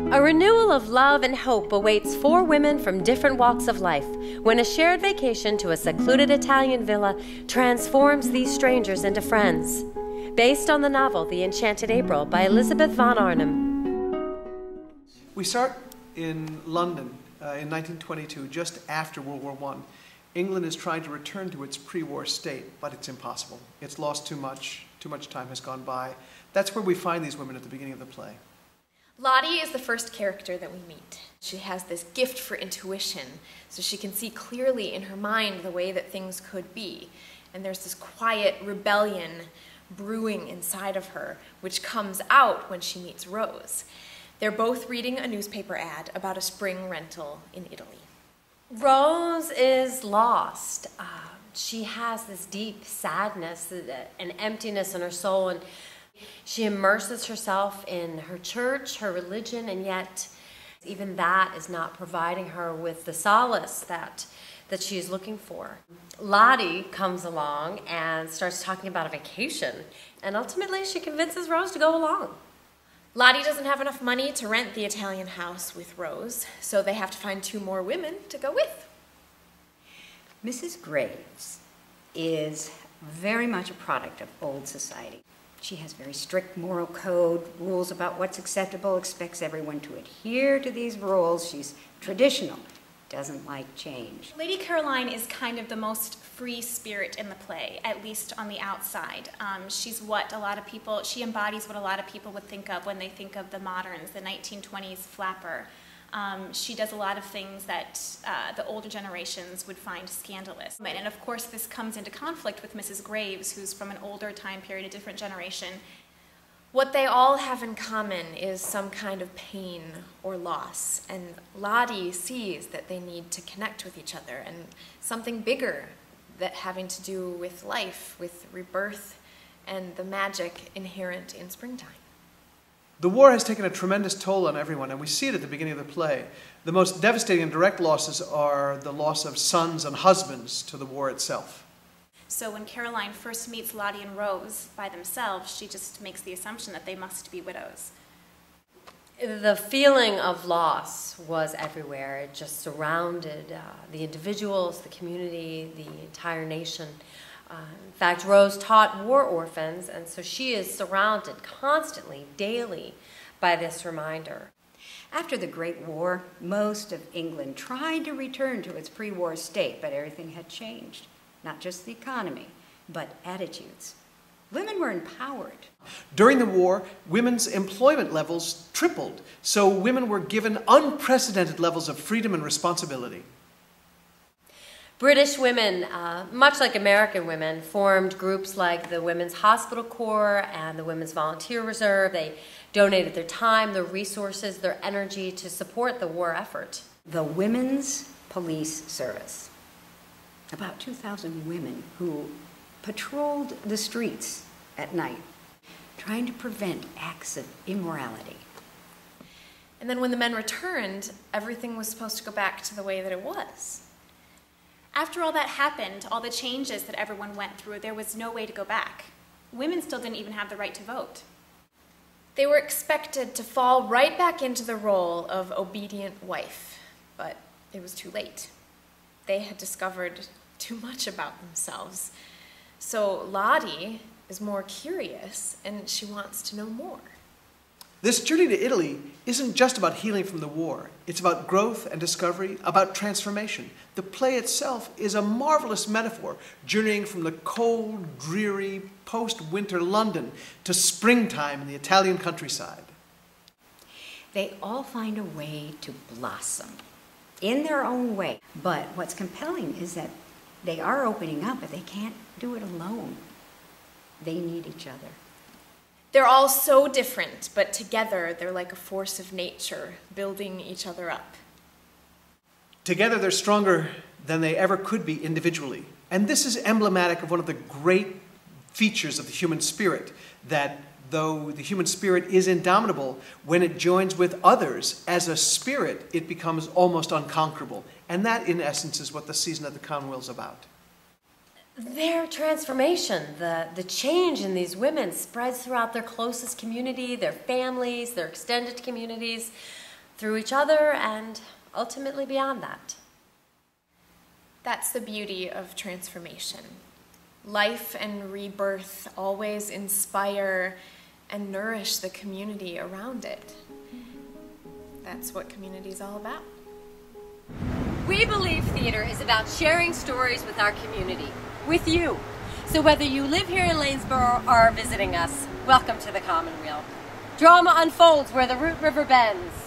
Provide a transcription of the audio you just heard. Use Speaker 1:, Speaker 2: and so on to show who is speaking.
Speaker 1: A renewal of love and hope awaits 4 women from different walks of life when a shared vacation to a secluded Italian villa transforms these strangers into friends. Based on the novel The Enchanted April by Elizabeth von Arnim.
Speaker 2: We start in London in 1922, just after World War I. England is trying to return to its pre-war state, but it's impossible. It's lost too much time has gone by. That's where we find these women at the beginning of the play.
Speaker 3: Lottie is the first character that we meet. She has this gift for intuition, so she can see clearly in her mind the way that things could be. And there's this quiet rebellion brewing inside of her, which comes out when she meets Rose. They're both reading a newspaper ad about a spring rental in Italy.
Speaker 1: Rose is lost. She has this deep sadness, an emptiness in her soul, and she immerses herself in her church, her religion, and yet even that is not providing her with the solace that she is looking for. Lottie comes along and starts talking about a vacation, and ultimately she convinces Rose to go along.
Speaker 3: Lottie doesn't have enough money to rent the Italian house with Rose, so they have to find 2 more women to go with.
Speaker 4: Mrs. Graves is very much a product of old society. She has very strict moral code, rules about what's acceptable, expects everyone to adhere to these rules. She's traditional, doesn't like change.
Speaker 5: Lady Caroline is kind of the most free spirit in the play, at least on the outside. She's what a lot of people, she embodies what a lot of people would think of when they think of the moderns, the 1920s flapper. She does a lot of things that the older generations would find scandalous. And of course this comes into conflict with Mrs. Graves, who's from an older time period, a different generation.
Speaker 3: What they all have in common is some kind of pain or loss, and Lottie sees that they need to connect with each other and something bigger that having to do with life, with rebirth, and the magic inherent in springtime.
Speaker 2: The war has taken a tremendous toll on everyone, and we see it at the beginning of the play. The most devastating and direct losses are the loss of sons and husbands to the war itself.
Speaker 5: So when Caroline first meets Lottie and Rose by themselves, she just makes the assumption that they must be widows.
Speaker 1: The feeling of loss was everywhere. It just surrounded the individuals, the community, the entire nation. In fact, Rose taught war orphans, and so she is surrounded constantly, daily, by this reminder.
Speaker 4: After the Great War, most of England tried to return to its pre-war state, but everything had changed. Not just the economy, but attitudes. Women were empowered.
Speaker 2: During the war, women's employment levels tripled, so women were given unprecedented levels of freedom and responsibility.
Speaker 1: British women, much like American women, formed groups like the Women's Hospital Corps and the Women's Volunteer Reserve. They donated their time, their resources, their energy to support the war effort.
Speaker 4: The Women's Police Service. About 2,000 women who patrolled the streets at night, trying to prevent acts of immorality.
Speaker 3: And then when the men returned, everything was supposed to go back to the way that it was.
Speaker 5: After all that happened, all the changes that everyone went through, there was no way to go back. Women still didn't even have the right to vote.
Speaker 3: They were expected to fall right back into the role of obedient wife, but it was too late. They had discovered too much about themselves. So Lottie is more curious, and she wants to know more.
Speaker 2: This journey to Italy isn't just about healing from the war. It's about growth and discovery, about transformation. The play itself is a marvelous metaphor, journeying from the cold, dreary, post-winter London to springtime in the Italian countryside.
Speaker 4: They all find a way to blossom in their own way. But what's compelling is that they are opening up, but they can't do it alone. They need each other.
Speaker 3: They're all so different, but together they're like a force of nature, building each other up.
Speaker 2: Together they're stronger than they ever could be individually. And this is emblematic of one of the great features of the human spirit, that though the human spirit is indomitable, when it joins with others as a spirit, it becomes almost unconquerable. And that, in essence, is what the season of the Commonweal is about.
Speaker 1: Their transformation, the change in these women spreads throughout their closest community, their families, their extended communities. through each other and ultimately beyond that.
Speaker 3: That's the beauty of transformation. Life and rebirth always inspire and nourish the community around it. That's what community is all about.
Speaker 1: We believe theater is about sharing stories with our community, with you. So whether you live here in Lanesboro or are visiting us, welcome to the Commonweal. Drama unfolds where the Root River bends.